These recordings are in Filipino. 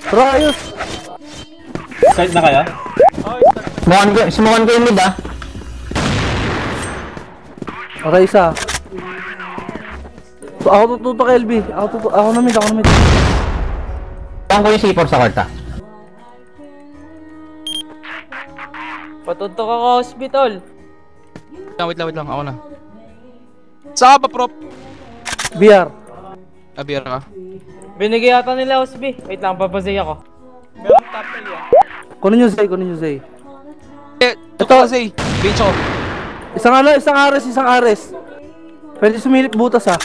Pero ayos. Start na kayo? Sumukan ko yung mid ah. Okay, isa. So, ako tututo kay LB. Ako na mid. Saan ko yung C4 sa kwarta? Patutok ako hospital. Wait lang. Ako na. Saan ka ba, prop? BR. Abira ka. Binigay yata nila Hosby. Wait lang, papasay ako. Meron top tail yan. Kunin nyo Zay. Ito kasi. Bicho. Isang Ares. Pwede sumilip butas ah.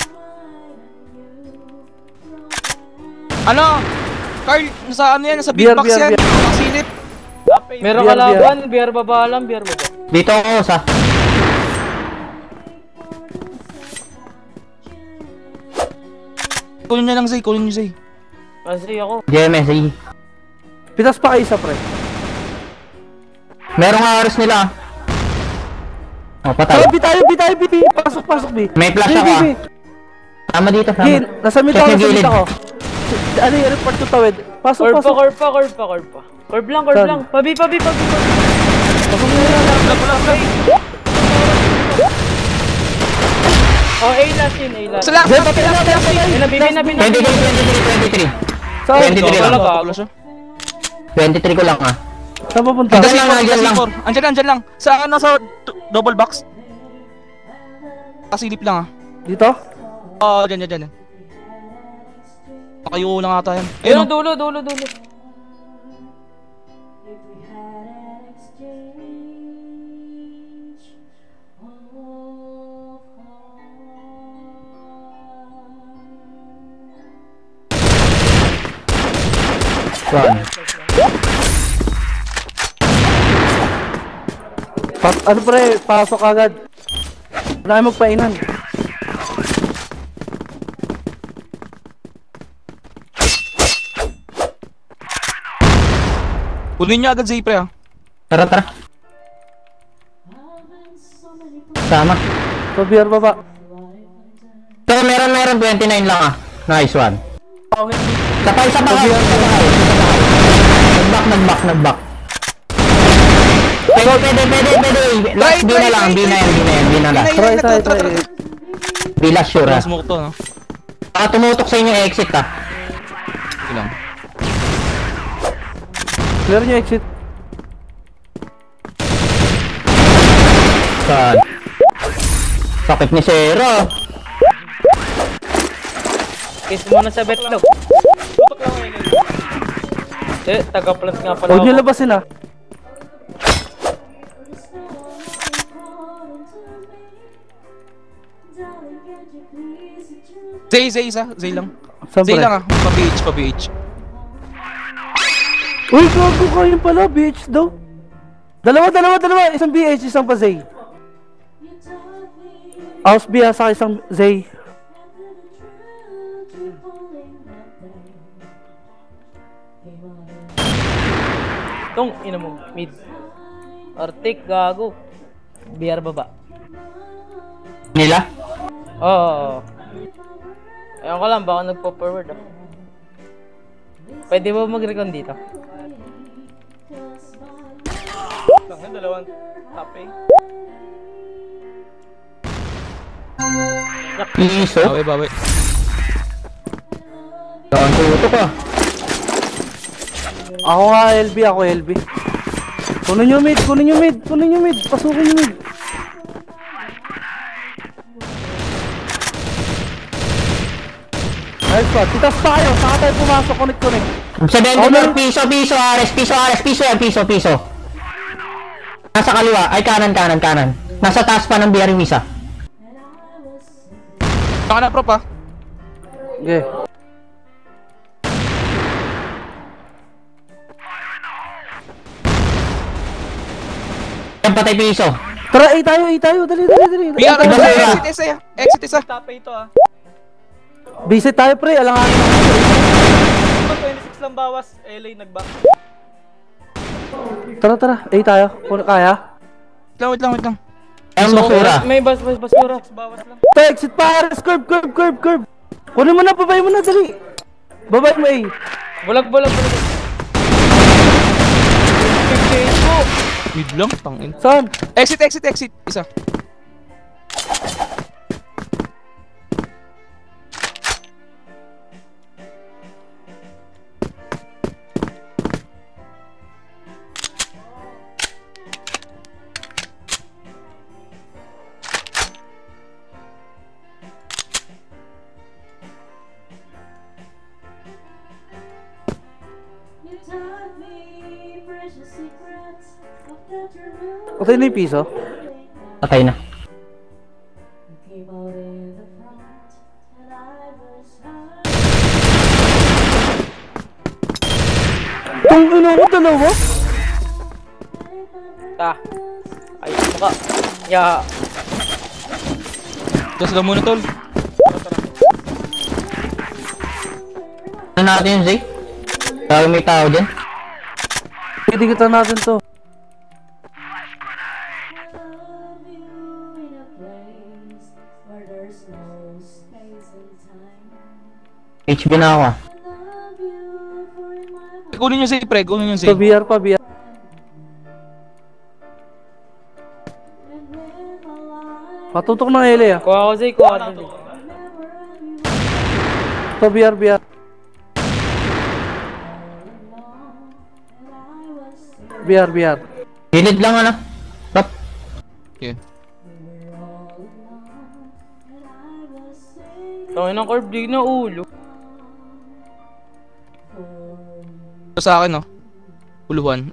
Ano? Carl, nasa ano yan? Nasa big box yan. Silip. Meron BR. kalaban, BR baba lang, BR baba. Dito ako sa. Kunin niya lang, Zay. Pasay ako. GMS. Pitas pa kayo isa, pre. Merong Ares nila. Oh, patay. B tayo. Pasok, B. May flash ako ah. Tama dito, tama. Gin, nasa mid ako. Ano yung report to tawid? Pasok. Korpa. Korb lang. Pabi. Pasok na lang. Oh, A last. Sala! Binabin. 23. Saan? 23 lang. 23 ko lang ah. Saan papunta? Andyan lang. Andyan lang. Sa ano sa double box? Kasilip lang ah. Dito? Oo, dyan. Nakayo lang ata yan. Ayun, Ayun, dulo. Saan? Ano pre? Pasok agad. Wala kayo magpainan. kunin niya agad Zay pre ah. Tara. Sama. So, BR baba. So, meron 29 lang ah. Nice one. Sapay. Nag-back. Pwede. Last B na lang. B na lang. Try. B last sure ah. Smoke to no? Tumutok sa inyo exit ah. Sige lang. Clear nyo exit. Saan? Sakit ni Zero. Kiss muna sa betlog. Tutok lang ngayon. Taga-plus nga pala Huwag nyo ako. labasin ah. Zay lang. Saan Zay pre? lang ah. Pa-BH. Uy, gago kayo pala, bitch daw. Dalawa. Isang BH, isang pa Zay. House B sa isang Zay. Tong, ina mo, mid. Artik, gago. BR baba. Nila? Oo. Ewan ko lang, baka nagpo-forward ah. Pwede ba mag-recon dito? Lang, dalawang top A. Iso? Bawi. Saan tutok ah? Ako LB. Kunin nyo mid. Pasukin nyo mid. Nice pa. Titas tayo. Saka tayo pumasok. Connect. Sa vendor, piso, Ares. Nasa kaliwa. Ay, kanan. Nasa taas pa ng BR yung isa. Saka na prop ah. Okay. Yan patay piso. Tara, A tayo. Dali. BR Iba exit isa. Top A ito ah. Visit tayo pre. Alanganin. 26 lang bawas. LA nag-back. Tara. A tayo. Kung kaya. Wait lang. Ayun, basura. May basura. Bawas lang. Exit pa. Curve. Kunin mo na. Babay mo na. Dali. Babay mo A. Bulag. 58 po. Mid lang, tangin. Saan? Exit. Isa. Patay na yung piso. Patay na. Itong ino ko dalawa? Ay, maka. Ya. Tapos lang muna, tol. Ano natin yun, Zay? Lagi may tao dyan. Kita natin to. HB na ako ah. Kunin nyo si pre, kunin nyo si. Pa BR. Patutok ng L ah. Kuha ko, Zay. Kuha ko. Pa BR. BR. Gilid lang ano. Rap. Okay. Tawin ng curve, di na ulo. Ito sa akin, no? Uluhan.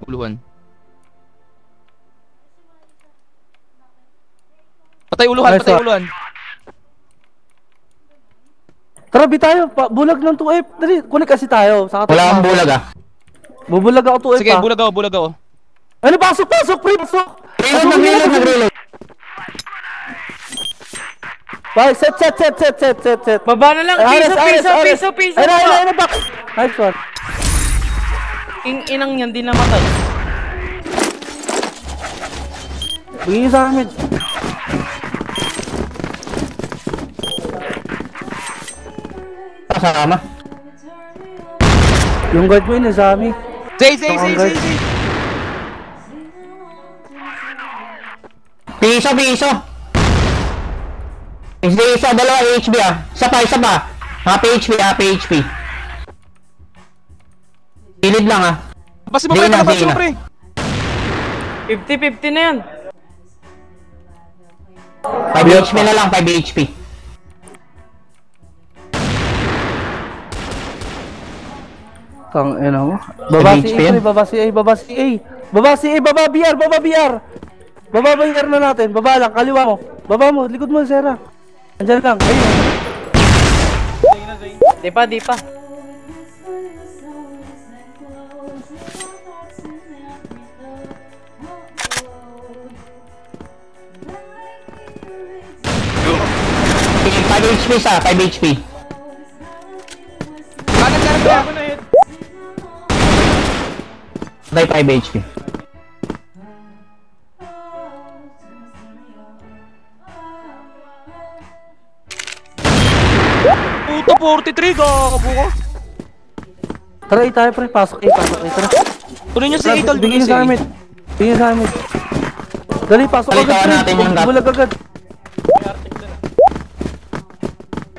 Patay uluhan. Tara, tayo. Bulag ng 2F. Dali, kunik kasi tayo. Wala kang bulag ah. Bubulag ako 2F Sige, pa. bulag ako. Ano, pasok, pre, pasok! Reload. Bye, set. Baba na lang. Piso. Ayun, back. Nice one. Inang yan, di namatay. Bigyan niyo sa amin. Kasama. Yung guard mo yun, sa amin. Zay. Piso. Isa, dalawa HP ah. Isa pa. HP. Gilid lang ah. Pasi mo pre, Sige na. 50-50 na yan. 5 HP na lang, 5 HP. Tang ina mo. Baba si A, baba si A, baba BR. Baba BR na natin. Baba lang, kaliwa mo. Baba mo, likod mo, Sera. Andiyan lang. Ayun. Di pa. Okay, 5 HP sa, 5 HP. Kanan ba? By 5 HP. Puto, 43, gakabuko. Tara, tayo pre, pasok A, tara. Kunin nyo si Idol. Bigyan niyo sa amin. Dali, pasok agad Balitawan pre. natin yung gap. Bulag agad.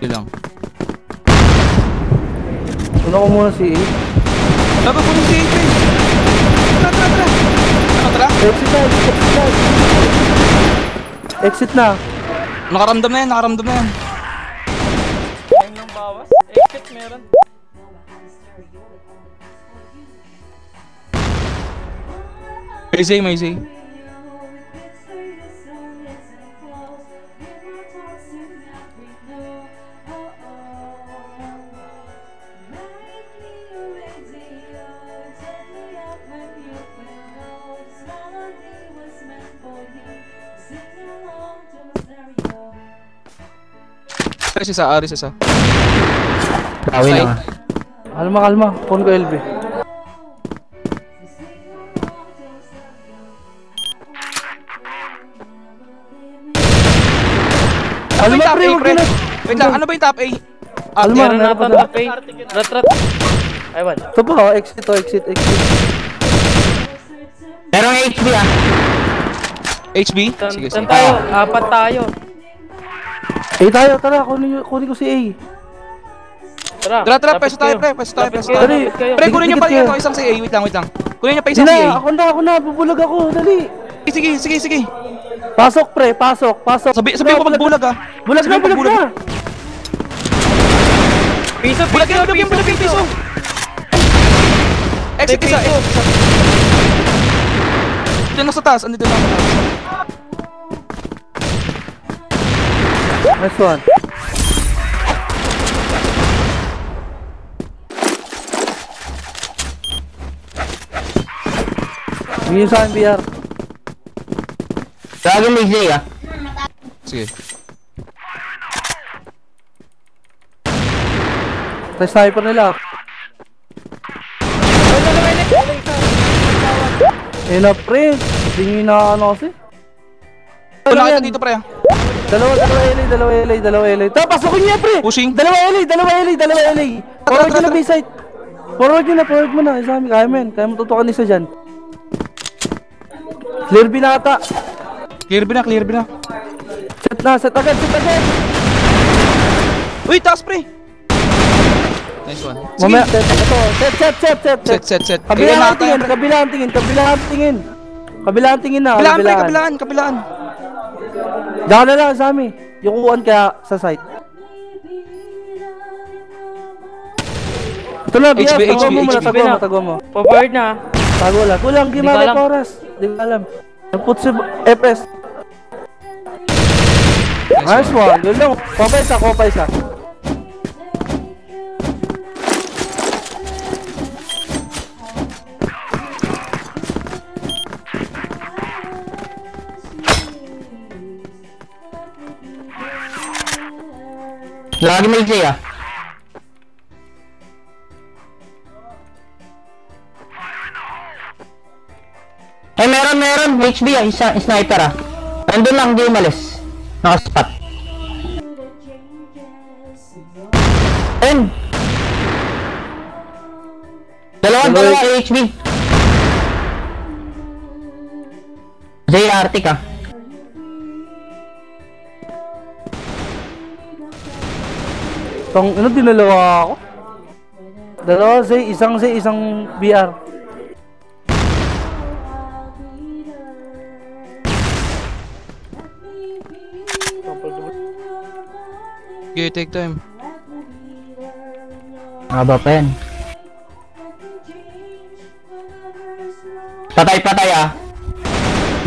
Yun lang. Una ko muna si A. Dapat kunin si Idol. Tara. Exit na. Nakaramdam na yan. Time lang bawas. Exit meron. May say. Aris isa. Bawi lang ah. Kalma. Phone ko LB. Ano ba yung top Alma, pre, A, pre? huwag Wait lang, ano ba yung top A? Alma, Meron meron natin pa top A. Rat. Ay, one. Ito pa, oh, exit, oh, exit. Merong HB ah. HB? Sige, sige. Saan tayo? Apat tayo. Tayo, tara, kunin ko si A. Tara, Tara, lapit peso tayo, kayo. pre. Peso tayo, Lapit peso kayo, tayo. Dali. lapit kayo. Pre, kunin nyo pa Dikit yung kayo. isang si A. Wait lang. Kunin nyo pa Hindi isang si A. na, ako na, bubulag ako, dali. Sige. Pasok, pre, pasok. Sabi ko magbulag ah. Bulag na, bulag na. Piso, Bulag yung piso. Exit isa. Diyan lang sa taas. Andito lang sa taas. Next one. Bigyan sa akin, BR. Lagi may Zay ah. Sige. Tayo sniper nila. Na pre, hindi na ano kasi. Nakita dito pre ah. Dalawa LA. Tara, pasukin niya pre! Pushing. Dalawa LA. Forward mo na, isa kami, kaya mo tutukan isa dyan. Clear binata. Clear B na. Set agad. Uy, taas pre. Nice one. Mamaya, Sige. set. Set. Kabilaan tingin. Kabilaan. Diyan na lang, Sami. Yung kukuhan kaya sa site. Ito na, BF. Tago mo. Forward na. Tago lang. Kulang, Di ko gimana alam. oras. Di ko alam. Put si FS. Nice one. Doon lang. Kopay isa. Lagi may Zay ah. Meron HB ah, isa sniper ah. Nandun lang, di umalis. Nakaspot. Dalawa HB. Zay Arctic ah. Dinalawa ako? Dalawa Zay, isang BR. Okay, take time. Haba pa yan. Patay ah.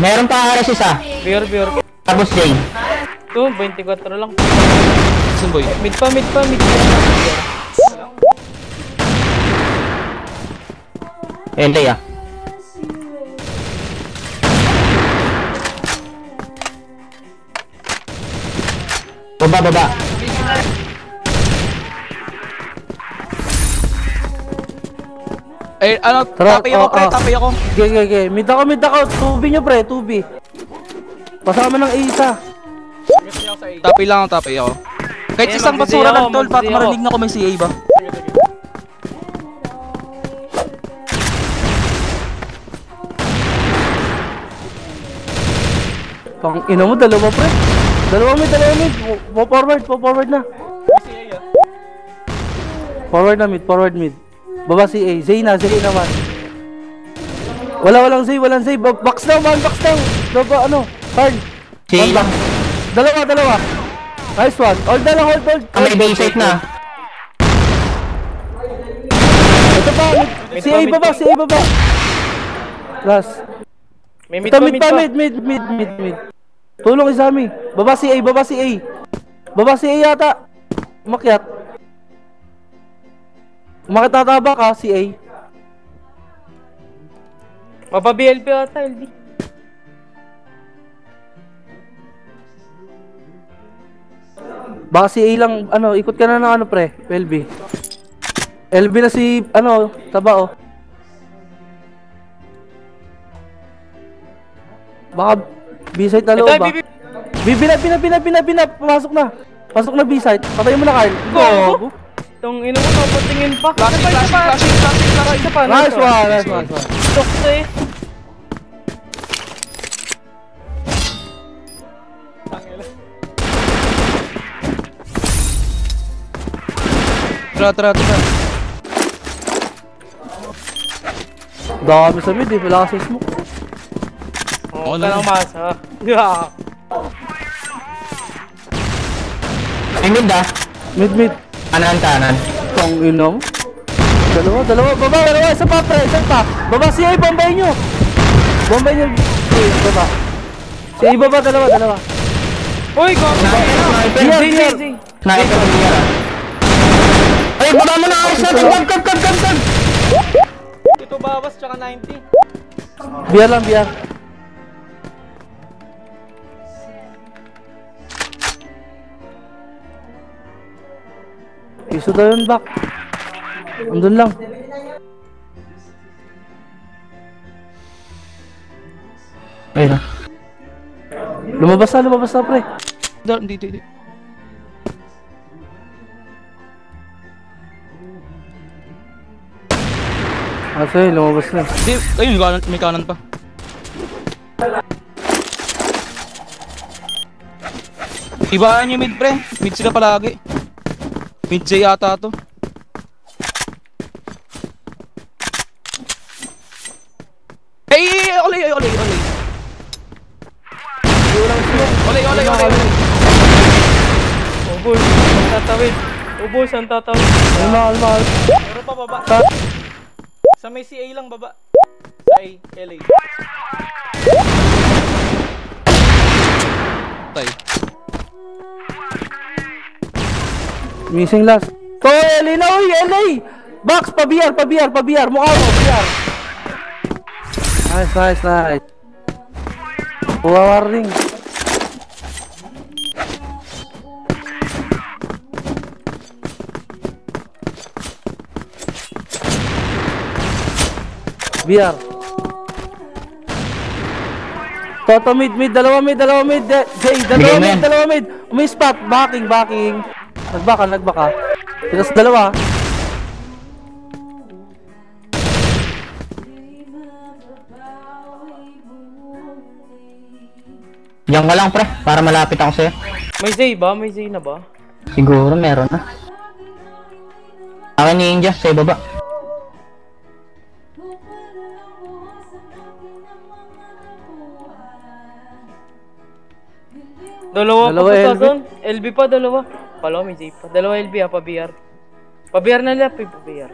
Meron pa RS isa. Pure. Tapos Zay. 24 lang. Saan boy? Mid pa. Entay ah. Baba. Ano? Tara, Tapay ako pre, tapay ako. Okay. Mid ako. Tubi nyo pre, tubi. Pasama ng A isa. Tapay ako. Kahit isang basura lang tol, para marinig na ko may CA ba? Ina mo, dalawa pre. Dalawa mid. Forward na. Forward mid. Baba si A. Zay naman. Walang Zay. Box down. Baba, Carl. Zay lang. Dalawa. Nice one. Hold. May base site na. Ito pa, si A baba. Last. May mid Ito, pa. mid. Tulong isa mi. Baba si A yata. Umakyat nataba ka, si A. Mapa-BLP ata, LD. Baka si A lang, ikot ka na ng pre, LB. LB na si, taba Baka B-site na loob Ito, ba? Binap. Pasok na B-site. Patayin mo na, Carl. Go. Tong ino mo, patingin pa. Flashing. Isa pa. Nice one. Stokes eh. Tara. Dami sa mid eh, wala kasi smoke. Oo, ka lang masa. Yeah. Ay, mid ah. Mid. Kanan. Tang ina mo. Dalawa, baba, isa pa pre, isa pa. Baba si A, bombay nyo. Baba. Si A, baba, dalawa. Uy, go! Sniper. Sniper. Ay, baba mo na ako sa kag. Ito bawas, tsaka 90. Biar. Iso daw yun, back. Andun lang. Ayun na. Lumabas na, pre. Hindi. Sige, lumabas na. Hindi, ayun, may kanan pa. Ibaan yung mid, pre. Mid sila palagi. Mid J yata to. Olay. Olay. Ubus ang tatawid. Almal. Meron pa baba. Sa may CA lang baba. Sa A, LA. Tay. Missing last. LA na, uy, LA! Box, pa-BR. Mukha mo, BR. Nice. Warning. BR. Toto mid, dalawa mid. Jay, dalawa mid. Umi-spot, backing. Nagbaka. Tigas dalawa. Diyan ka lang pre, para malapit ako sa'yo. May Zay ba? May Zay na ba? Siguro meron na. Akin ni India, sa ibaba. Dalawa pa LB. doon. LB pa, dalawa. Palo, may Zay pa. Dalawa LB ha, pa-BR. Pa-BR na lap, pa-BR.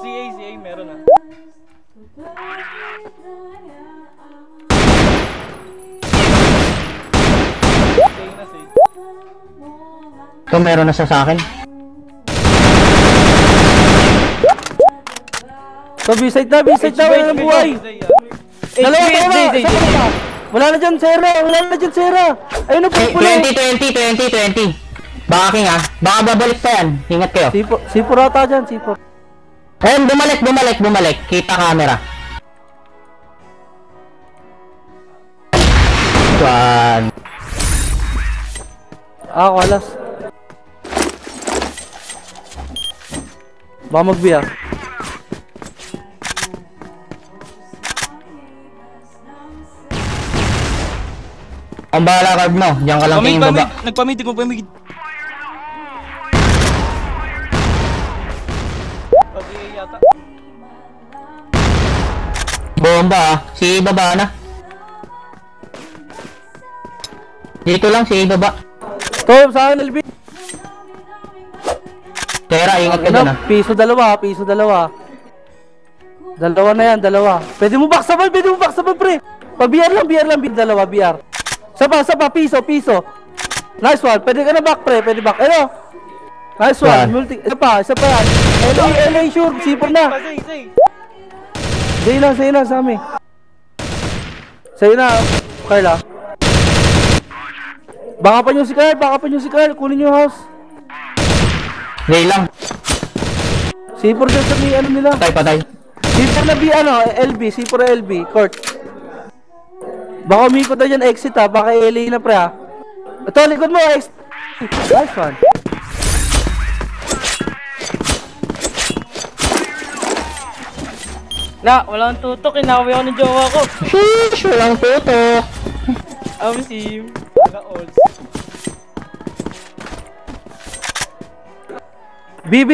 CA, meron na. Say. Ito meron na sa akin. So, B-side na, wala nang buhay. Dalawa. Wala na dyan, Sera. Ayun na, pupuli. 20. Baka king ah. Baka babalik pa yan. Ingat kayo. Sipur ata dyan, sipur. Ayun, bumalik. Kita camera. One. Kalas. Baka mag-B ah. Ang bahala card mo. Diyan ka lang tingin baba. Nagpamid. Pa-CA yata. Bomba ah. Si baba na. Dito lang si baba. Tom, sa akin, LB. Tera, ingat ka dyan ah. Piso dalawa. Dalawa na yan. Pwede mo backsabay, pre. Pa-BR lang, dalawa, BR. Sapa, piso. Nice one, pwede ka na back, pre, back. Ano? Nice one, isa pa yan. LA, sure, sipor na. Zay. Say na, sa amin. Sa'yo na, Carla. Baka pa nyo si Carl, kunin nyo yung house. Ray lang. Sipor dyan sa may ano nila. Patay. C4 na B, ano, LB, C4 LB, court. Baka umikot na dyan, exit ha, baka LA na pre ha. Ito, likod mo, exit. Nice one. Walang tutok, inawi ako ng jowa ko. Sheesh, walang tutok. Amsim. B.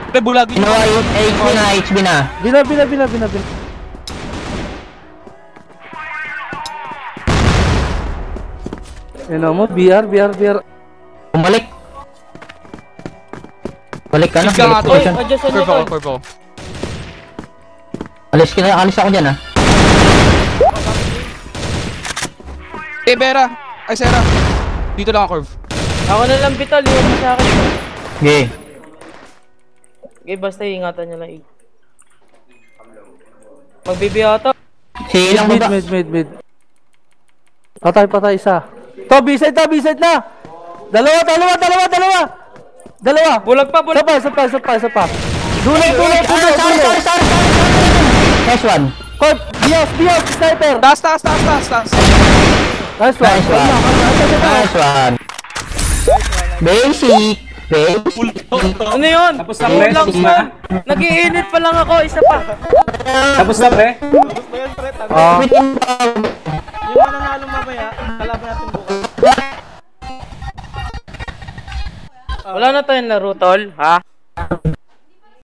Pre, bulag yun. Ginawa yung HB na. Bina. Ano mo, BR. Bumalik. Balik ka na. Big ka nga, balik tol. position. Adjust Curve ako, curve ako. Alis ako dyan, ah. Vera. Ay, Sera. Dito lang ako, curve. Ako na lang Vital, iwan mo sa akin. Okay. Okay, basta ingatan nyo lang Magbibiya to. Si ilang baba. Mid. Patay isa. To, B-side na! Dalawa! Bulag pa. Isa pa. Dulag. Sorry. Nice one. Court, Bios, sniper! Taas. Nice one. Nice one. Basic. Ano yun? Tapos na pre. Nag-iinit pa lang ako, isa pa. Tapos na pre. Yung mananalo mamaya, kalaban natin bukas. Wala na tayong laro, tol. Ha?